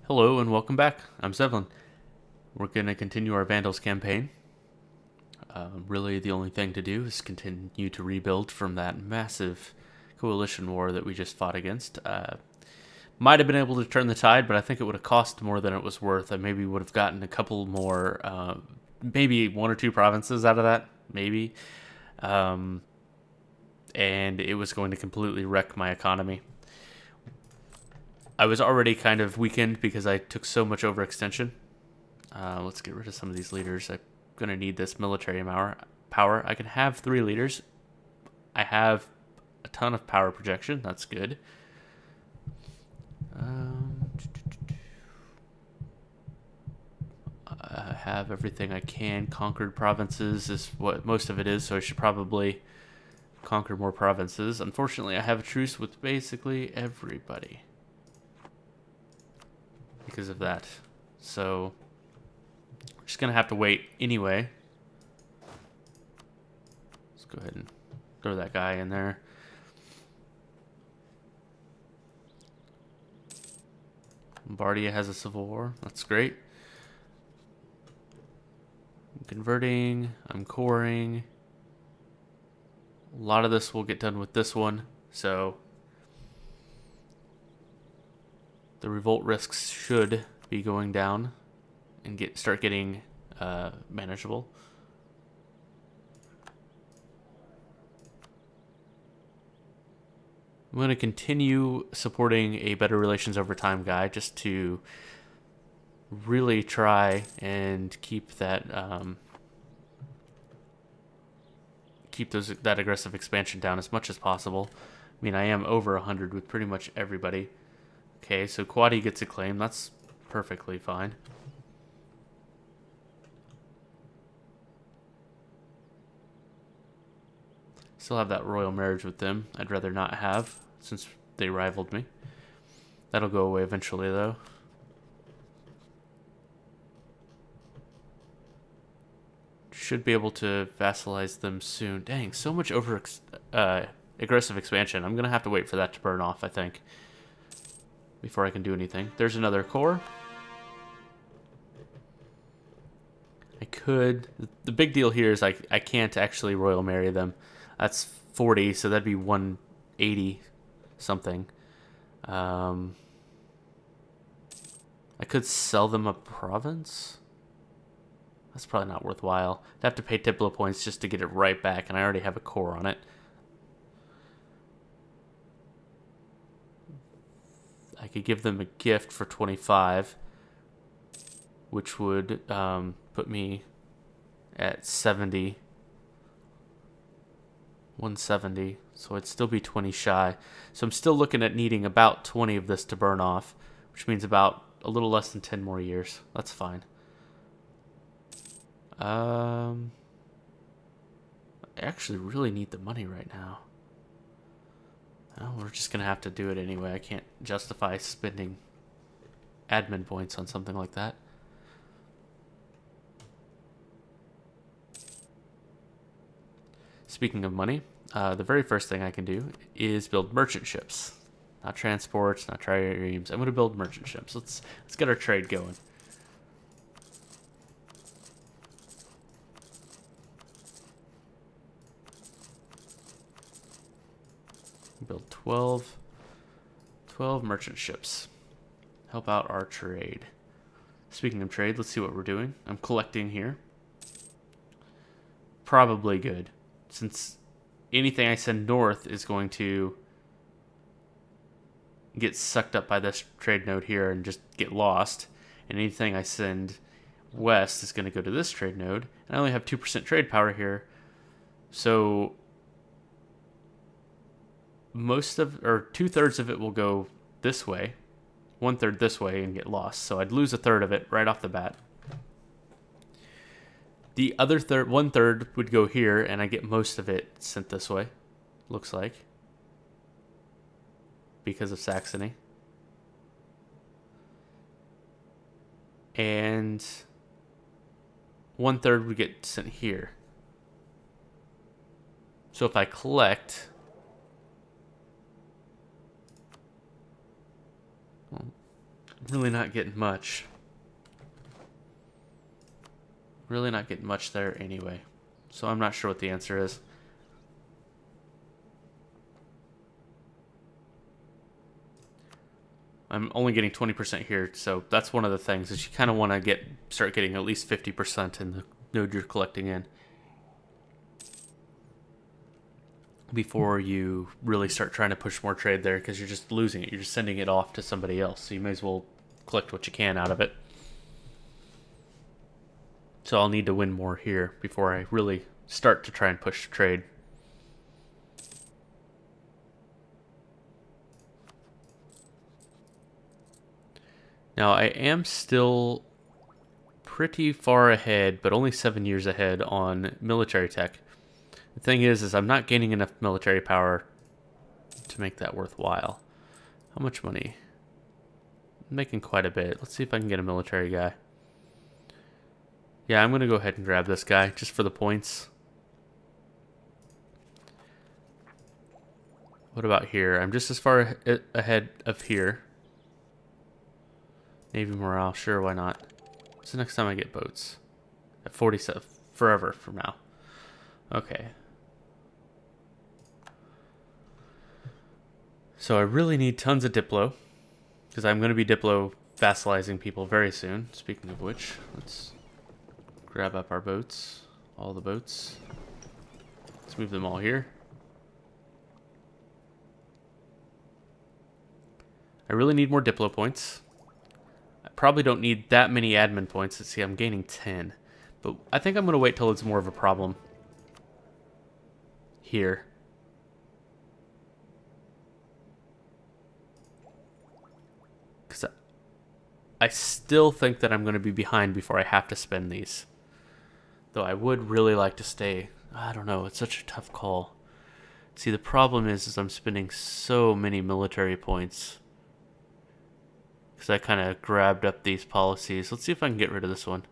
Hello and welcome back. I'm Sevlin. We're going to continue our Vandals campaign. Really, the only thing to do is continue to rebuild from that massive coalition war that we just fought against. Might have been able to turn the tide, but I think it would have cost more than it was worth. I maybe would have gotten a couple more, maybe one or two provinces out of that, maybe. And it was going to completely wreck my economy. I was already kind of weakened because I took so much overextension. Let's get rid of some of these leaders. I'm going to need this military power. I can have 3 leaders. I have a ton of power projection. That's good. I have everything I can. Conquered provinces is what most of it is, so I should probably conquer more provinces. Unfortunately, I have a truce with basically everybody because of that. So we're just gonna have to wait anyway. Let's go ahead and throw that guy in there. Lombardia has a civil war. That's great. I'm converting. I'm coring. A lot of this will get done with this one, so the revolt risks should be going down and start getting manageable. I'm going to continue supporting a better relations over time guy just to really try and keep that that aggressive expansion down as much as possible. I mean, I am over 100 with pretty much everybody. Okay, so Qweytr gets a claim. That's perfectly fine. Still have that royal marriage with them. I'd rather not have, since they rivaled me. That'll go away eventually, though. Should be able to vassalize them soon. Dang, so much aggressive expansion. I'm going to have to wait for that to burn off, I think, before I can do anything. There's another core. I could. The big deal here is I can't actually royal marry them. That's 40, so that'd be 180 something. I could sell them a province. That's probably not worthwhile. I'd have to pay Diplo points just to get it right back, and I already have a core on it. I could give them a gift for 25, which would put me at 70. 170, so I'd still be 20 shy. So I'm still looking at needing about 20 of this to burn off, which means about a little less than 10 more years. That's fine. I actually really need the money right now. Well, we're just gonna have to do it anyway. I can't justify spending admin points on something like that. Speaking of money, the very first thing I can do is build merchant ships. Not transports, not triremes. I'm going to build merchant ships. Let's get our trade going. Build 12 merchant ships. Help out our trade. Speaking of trade, let's see what we're doing. I'm collecting here. Probably good, since anything I send north is going to get sucked up by this trade node here and just get lost. And anything I send west is going to go to this trade node. And I only have 2% trade power here. So most of, or 2/3 of it will go this way. 1/3 this way and get lost. So I'd lose 1/3 of it right off the bat. The other 1/3 would go here, and I get most of it sent this way, looks like, because of Saxony. And 1/3 would get sent here. So if I collect, well, Really not getting much. Really not getting much there anyway. So I'm not sure what the answer is. I'm only getting 20% here, so that's one of the things is you kind of want to start getting at least 50% in the node you're collecting in before you really start trying to push more trade there, because you're just losing it. You're just sending it off to somebody else, so you may as well collect what you can out of it. So I'll need to win more here before I really start to try and push trade. Now, I am still pretty far ahead, but only 7 years ahead on military tech. The thing is I'm not gaining enough military power to make that worthwhile. How much money? I'm making quite a bit. Let's see if I can get a military guy. Yeah, I'm going to go ahead and grab this guy just for the points. What about here? I'm just as far ahead of here. Navy morale, sure, why not? What's the next time I get boats? At 47, forever from now. Okay. So I really need tons of Diplo, because I'm going to be Diplo vassalizing people very soon. Speaking of which, let's grab up our boats. All the boats. Let's move them all here. I really need more Diplo points. I probably don't need that many admin points. Let's see, I'm gaining 10. But I think I'm going to wait till it's more of a problem here. Because I still think that I'm going to be behind before I have to spend these. Though I would really like to stay. I don't know, it's such a tough call. See, the problem is I'm spending so many military points. Because I kind of grabbed up these policies. Let's see if I can get rid of this one.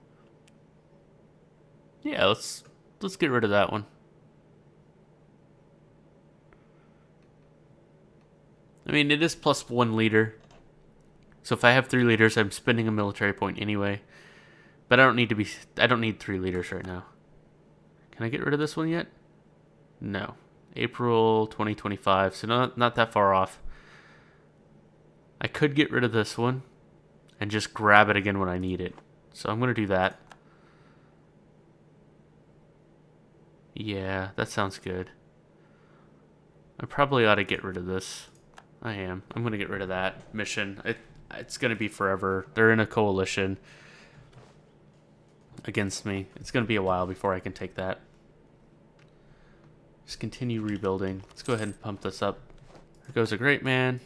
Yeah, let's get rid of that one. I mean, it is plus 1 leader. So if I have 3 leaders, I'm spending a military point anyway. But I don't need 3 leaders right now. Can I get rid of this one yet? No. April 2025, so not that far off. I could get rid of this one and just grab it again when I need it. So I'm going to do that. Yeah, that sounds good. I probably ought to get rid of this. I am. I'm going to get rid of that mission. It's going to be forever. They're in a coalition against me. It's going to be a while before I can take that. Just continue rebuilding. Let's go ahead and pump this up. There goes a great man.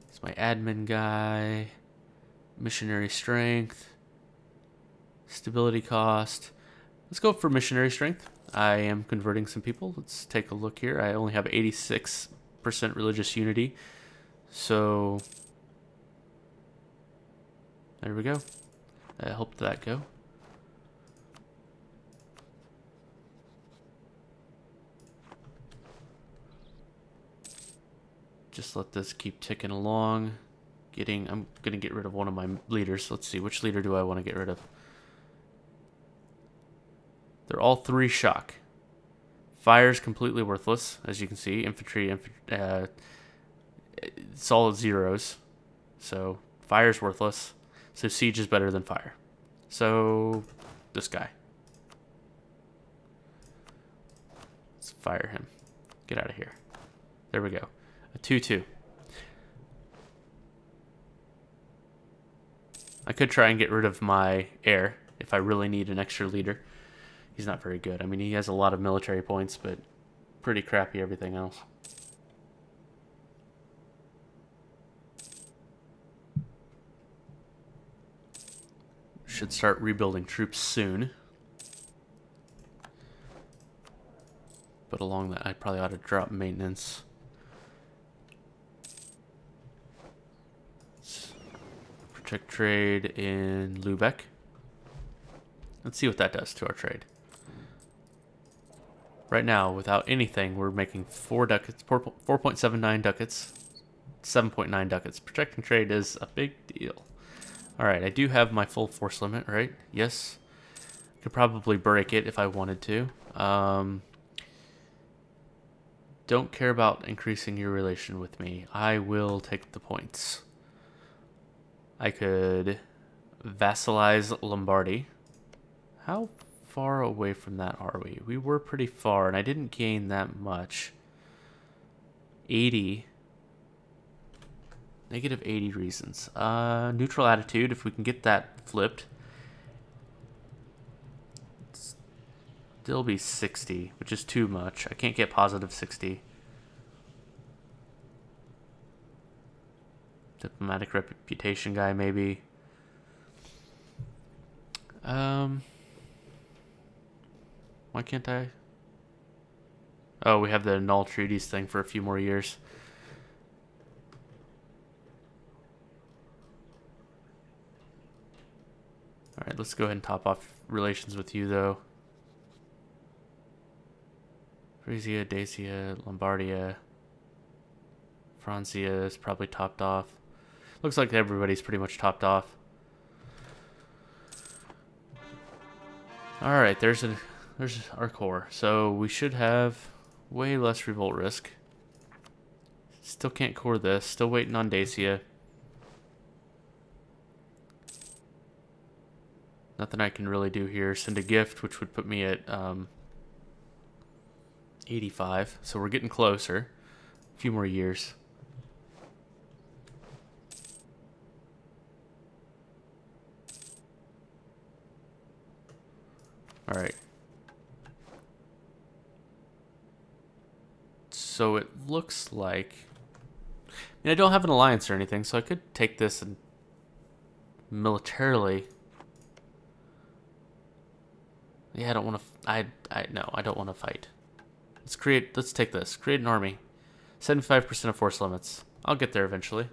It's my admin guy. Missionary strength. Stability cost. Let's go for missionary strength. I am converting some people. Let's take a look here. I only have 86% religious unity. So there we go. I hope that go. Just let this keep ticking along. I'm gonna get rid of one of my leaders. Let's see, which leader do I want to get rid of? They're all 3 shock. Fire's completely worthless, as you can see. Infantry, it's all zeros. So fire's worthless. So siege is better than fire. So this guy. Let's fire him. Get out of here. There we go. A 2-2. I could try and get rid of my heir if I really need an extra leader. He's not very good. I mean, he has a lot of military points, but pretty crappy everything else. Should start rebuilding troops soon. But along that, I probably ought to drop maintenance. Check trade in Lubeck. Let's see what that does to our trade. Right now, without anything, we're making 4 ducats, 4.79 ducats. 7.9 ducats. Protecting trade is a big deal. Alright, I do have my full force limit, right? Yes. Could probably break it if I wanted to. Don't care about increasing your relation with me. I will take the points. I could vassalize Lombardy. How far away from that are we? We were pretty far, and I didn't gain that much. 80. Negative 80 reasons. Neutral attitude, if we can get that flipped. Still be 60, which is too much. I can't get positive 60. Diplomatic reputation guy, maybe. Why can't I? Oh, we have the null treaties thing for a few more years. Alright, let's go ahead and top off relations with you, though. Frisia, Dacia, Lombardia. Francia is probably topped off. Looks like everybody's pretty much topped off. Alright, there's our core. So we should have way less revolt risk. Still can't core this. Still waiting on Dacia. Nothing I can really do here. Send a gift, which would put me at 85. So we're getting closer. A few more years. Alright. So it looks like... I mean, I don't have an alliance or anything, so I could take this and militarily... Yeah, I don't want to... No, I don't want to fight. Let's take this. Create an army. 75% of force limits. I'll get there eventually.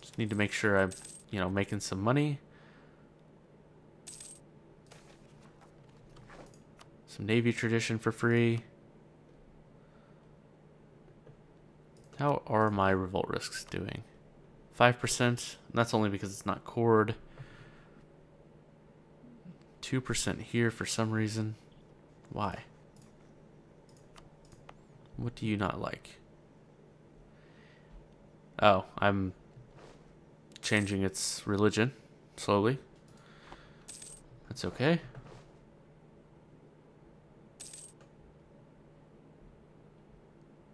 Just need to make sure I'm, making some money. Some Navy tradition for free. How are my revolt risks doing? 5%. That's only because it's not cored. 2% here for some reason. Why? What do you not like? Oh, I'm changing its religion slowly. That's okay.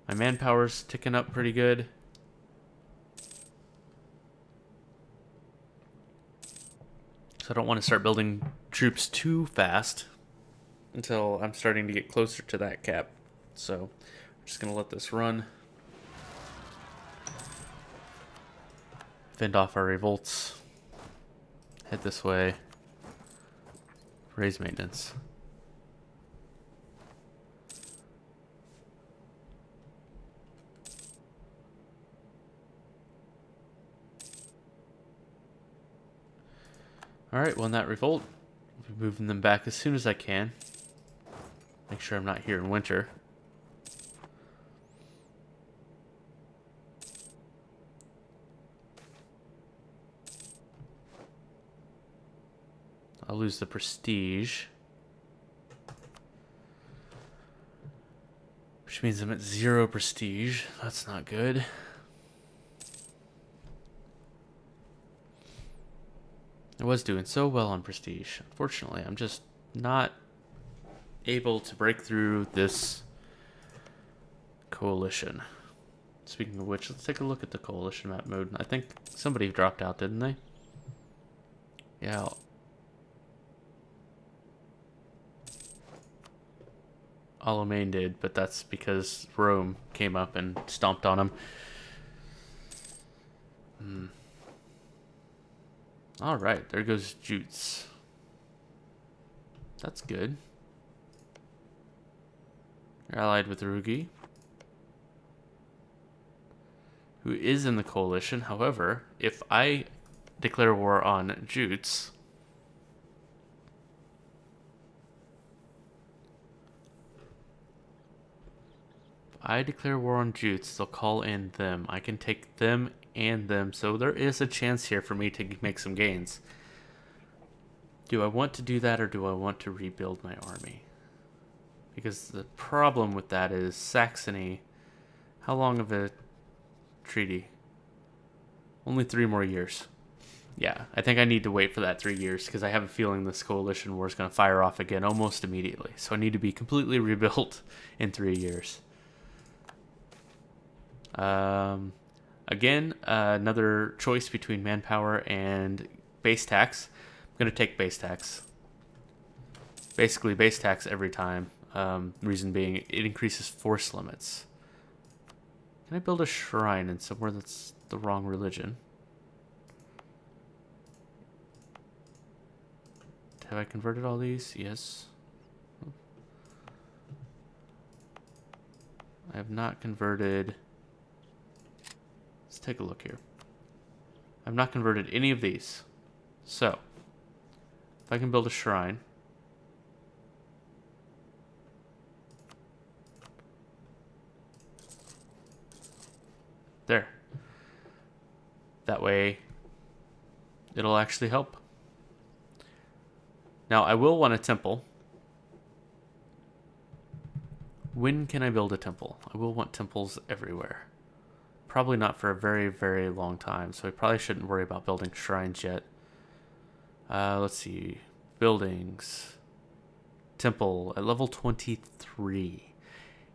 My manpower's ticking up pretty good. So I don't want to start building troops too fast until I'm starting to get closer to that cap. So I'm just going to let this run. Fend off our revolts. Head this way. Raise maintenance. Alright, well in that revolt, I'll be moving them back as soon as I can. Make sure I'm not here in winter. I'll lose the prestige. Which means I'm at 0 prestige. That's not good. I was doing so well on prestige. Unfortunately, I'm just not able to break through this coalition. Speaking of which, let's take a look at the coalition map mode. I think somebody dropped out, didn't they? Yeah. Alamein did, but that's because Rome came up and stomped on him. Alright, there goes Jutes. That's good. You're allied with Rugi, who is in the coalition. However, if I declare war on Jutes, I declare war on Jutes, they'll call in them. I can take them and them, so there is a chance here for me to make some gains. Do I want to do that, or do I want to rebuild my army? Because the problem with that is Saxony. How long of a treaty? Only 3 more years. Yeah, I think I need to wait for that 3 years, because I have a feeling this coalition war is going to fire off again almost immediately. So I need to be completely rebuilt in 3 years. Again, another choice between manpower and base tax. I'm going to take base tax. Basically, base tax every time. Reason being, it increases force limits. Can I build a shrine in somewhere that's the wrong religion? Have I converted all these? Yes. I have not converted... Let's take a look here. I've not converted any of these. So, if I can build a shrine... There. That way, it'll actually help. Now, I will want a temple. When can I build a temple? I will want temples everywhere. Probably not for a very, very long time, so I probably shouldn't worry about building shrines yet. Let's see. Buildings. Temple at level 23.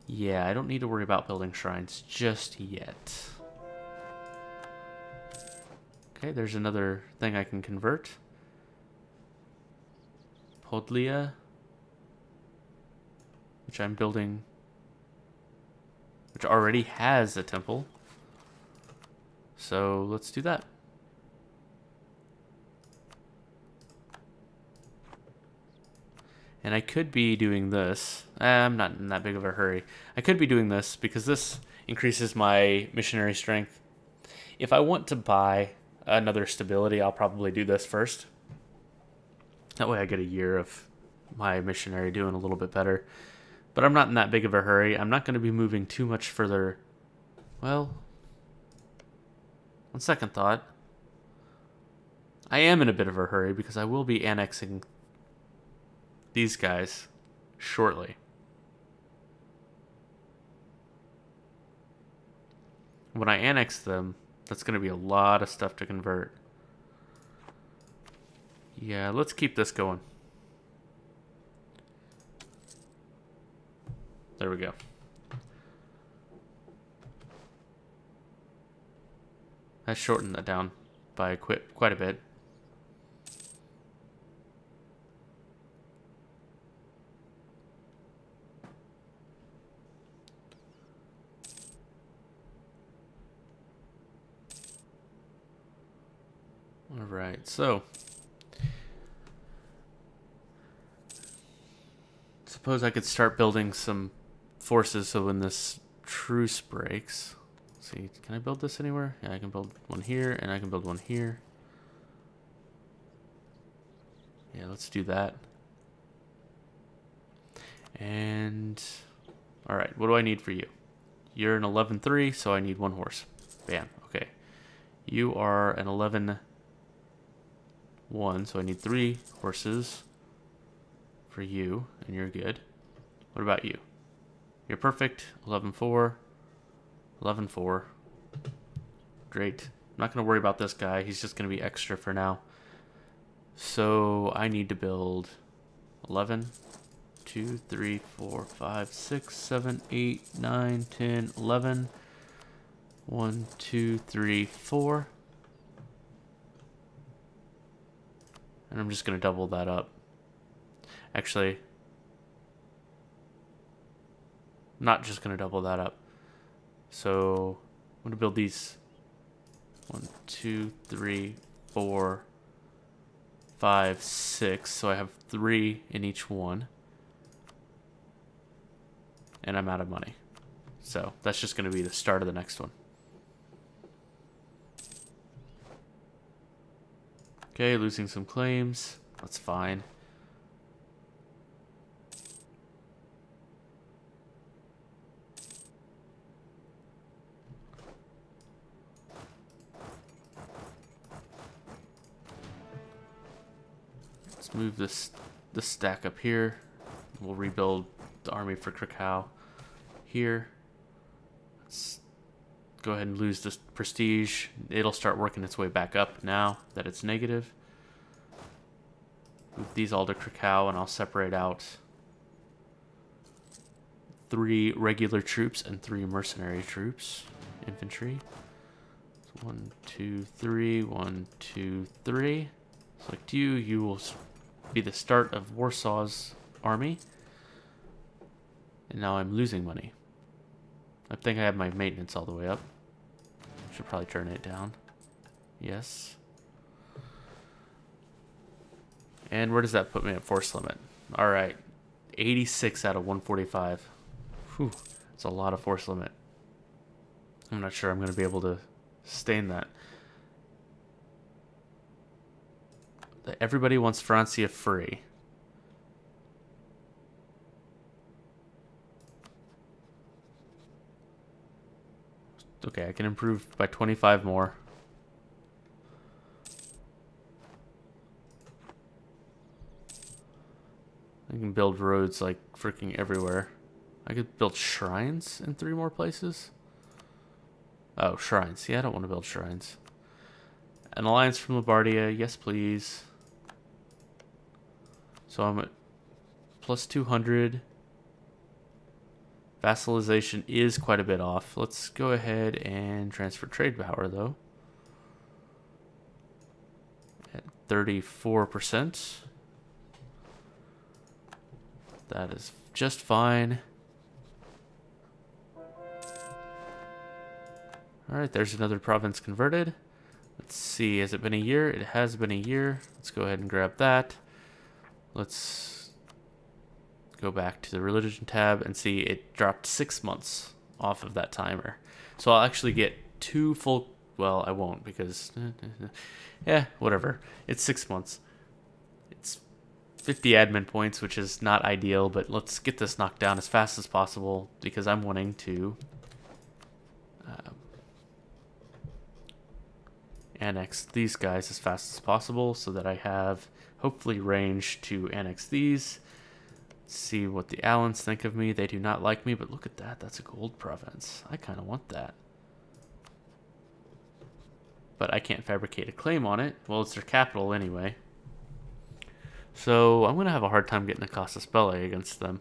Yeah, I don't need to worry about building shrines just yet. Okay, there's another thing I can convert. Podlia, which I'm building, which already has a temple. So let's do that. And I could be doing this. I'm not in that big of a hurry. I could be doing this because this increases my missionary strength. If I want to buy another stability, I'll probably do this first. That way I get a year of my missionary doing a little bit better. But I'm not in that big of a hurry. I'm not going to be moving too much further. Well, on second thought, I am in a bit of a hurry because I will be annexing these guys shortly. When I annex them, that's going to be a lot of stuff to convert. Yeah, let's keep this going. There we go. I shortened that down by quite a bit. All right, so suppose I could start building some forces so when this truce breaks. Let's see, can I build this anywhere? Yeah, I can build one here and I can build one here. Yeah, let's do that. And all right, what do I need for you? You're an 11-3, so I need 1 horse. Bam. Okay. You are an 11-1, so I need 3 horses for you, and you're good. What about you? You're perfect. 11-4. 11-4. Great. I'm not going to worry about this guy. He's just going to be extra for now. So I need to build 11, 2, 3, 4, 5, 6, 7, 8, 9, 10, 11. 1, 2, 3, 4. And I'm just going to double that up. Actually, not just going to double that up. So I'm going to build these 1, 2, 3, 4, 5, 6. So I have 3 in each one. And I'm out of money. So that's just going to be the start of the next one. Okay, losing some claims. That's fine. Let's move this stack up here. We'll rebuild the army for Krakow here. Let's go ahead and lose this prestige. It'll start working its way back up now that it's negative. Move these all to Krakow, and I'll separate out 3 regular troops and 3 mercenary troops. Infantry. 1, 2, 3. 1, 2, 3. Select you. You will be the start of Warsaw's army. And now I'm losing money. I think I have my maintenance all the way up. Should probably turn it down. Yes. And where does that put me at force limit? Alright. 86 out of 145. Whew. That's a lot of force limit. I'm not sure I'm going to be able to sustain that. Everybody wants Francia free. Okay, I can improve by 25 more. I can build roads like freaking everywhere. I could build shrines in 3 more places. Oh, shrines. Yeah, I don't want to build shrines. An alliance from Lombardia. Yes, please. So I'm at plus 200. Vassalization is quite a bit off. Let's go ahead and transfer trade power, though. At 34%. That is just fine. Alright, there's another province converted. Let's see, has it been a year? It has been a year. Let's go ahead and grab that. Let's go back to the religion tab and see it dropped 6 months off of that timer. So I'll actually get 2 full... Well, I won't because... yeah, whatever. It's 6 months. It's 50 admin points, which is not ideal, but let's get this knocked down as fast as possible because I'm wanting to... annex these guys as fast as possible so that I have hopefully range to annex these. See what the Allans think of me. They do not like me, but look at that. That's a gold province. I kind of want that. But I can't fabricate a claim on it. Well, it's their capital anyway. So I'm going to have a hard time getting a casus belli against them.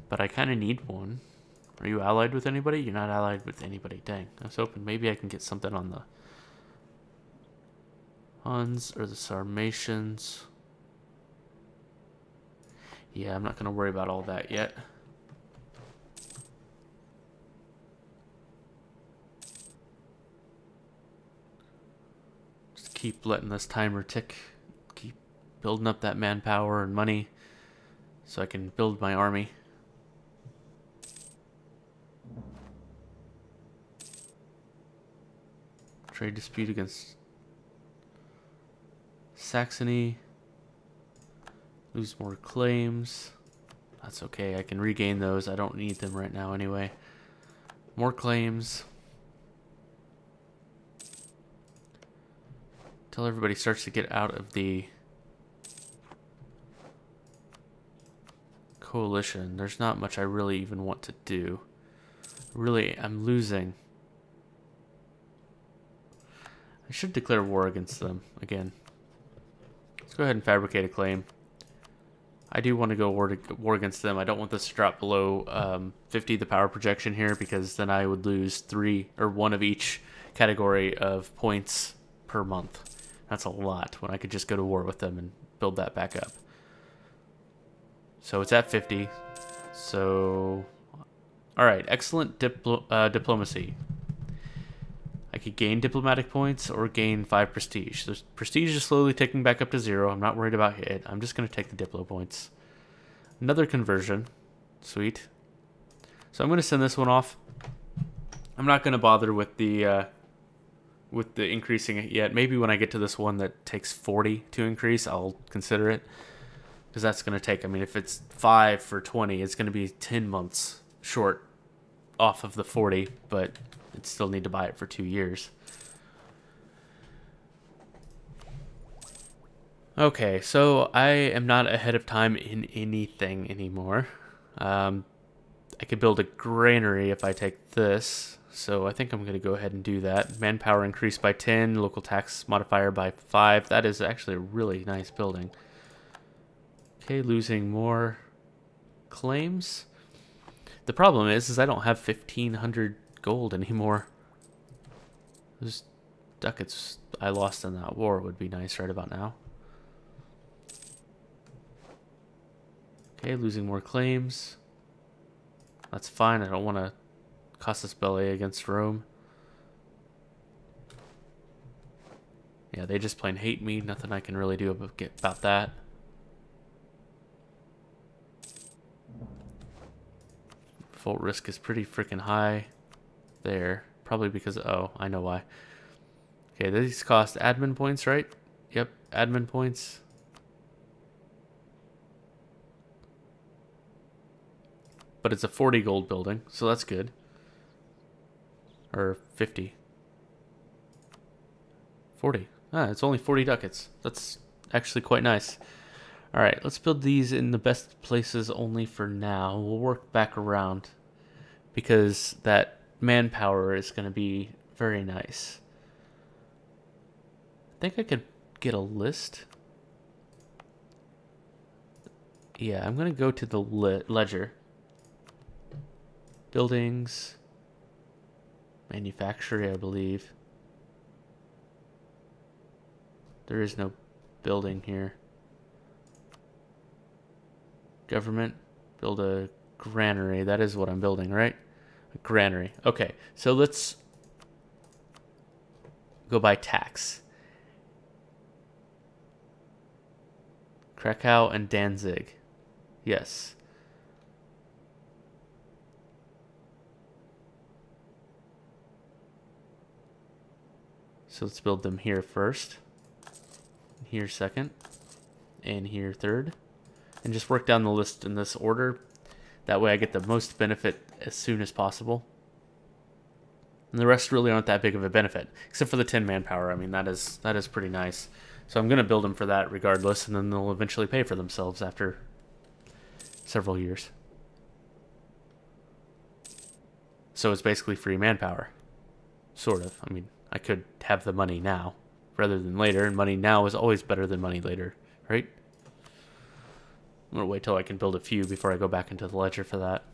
But I kind of need one. Are you allied with anybody? You're not allied with anybody. Dang. I was hoping maybe I can get something on the Huns or the Sarmatians. Yeah, I'm not going to worry about all that yet. Just keep letting this timer tick. Keep building up that manpower and money so I can build my army. Trade dispute against Saxony. Lose more claims. That's okay. I can regain those. I don't need them right now anyway. More claims. Until everybody starts to get out of the coalition. There's not much I really even want to do. Really, I'm losing. I should declare war against them again. Let's go ahead and fabricate a claim. I do want to go war against them. I don't want this to drop below 50, the power projection here, because then I would lose 3 or 1 of each category of points per month. That's a lot when I could just go to war with them and build that back up. So it's at 50. So, all right, excellent diplomacy. I could gain diplomatic points or gain 5 prestige. So prestige is slowly ticking back up to 0. I'm not worried about it. I'm just going to take the diplo points. Another conversion. Sweet. So I'm going to send this one off. I'm not going to bother with the increasing it yet. Maybe when I get to this one that takes 40 to increase, I'll consider it. Because that's going to take, I mean, if it's 5 for 20, it's going to be 10 months short off of the 40, but... I'd still need to buy it for 2 years. Okay, so I am not ahead of time in anything anymore. I could build a granary if I take this, so I think I'm going to go ahead and do that. Manpower increased by 10, local tax modifier by 5. That is actually a really nice building. Okay, losing more claims. The problem is I don't have 1,500 gold anymore. Those ducats I lost in that war would be nice right about now. Okay, losing more claims. That's fine. I don't want to casus belli against Rome. Yeah, they just plain hate me. Nothing I can really do about that. Fault risk is pretty freaking high there. Probably because, oh, I know why. Okay, these cost admin points, right? Yep, admin points. But it's a 40 gold building, so that's good. Or 50. 40. Ah, it's only 40 ducats. That's actually quite nice. Alright, let's build these in the best places only for now. We'll work back around, because that manpower is going to be very nice. I think I could get a list. Yeah, I'm going to go to the ledger. Buildings. Manufacturing, I believe. There is no building here. Government. Build a granary. That is what I'm building, right? A granary. Okay, so let's go by tax. Krakow and Danzig. Yes. So let's build them here first. Here second. And here third. And just work down the list in this order. That way I get the most benefit as soon as possible. And the rest really aren't that big of a benefit. Except for the 10 manpower. I mean, that is pretty nice. So I'm going to build them for that regardless. And then they'll eventually pay for themselves after several years. So it's basically free manpower. Sort of. I mean, I could have the money now rather than later. And money now is always better than money later. Right? I'm going to wait till I can build a few before I go back into the ledger for that.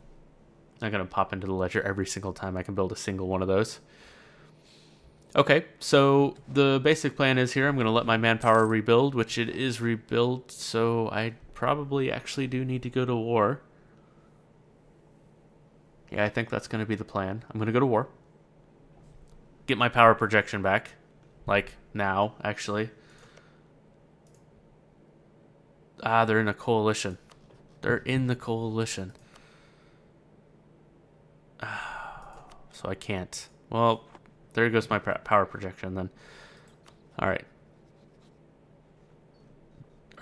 I'm going to pop into the ledger every single time I can build a single one of those. Okay, so the basic plan is here. I'm going to let my manpower rebuild, which it is rebuilt, so I probably actually do need to go to war. Yeah, I think that's going to be the plan. I'm going to go to war. Get my power projection back. Like, now, actually. Ah, they're in a coalition. They're in the coalition. So I can't. Well, there goes my power projection then. Alright.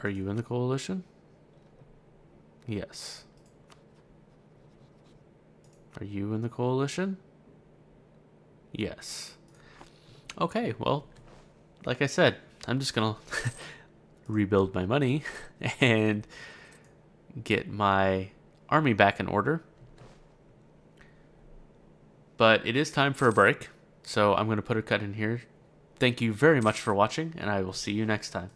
Are you in the coalition? Yes. Are you in the coalition? Yes. Okay, well, like I said, I'm just gonna rebuild my money and get my army back in order. But it is time for a break, so I'm going to put a cut in here. Thank you very much for watching, and I will see you next time.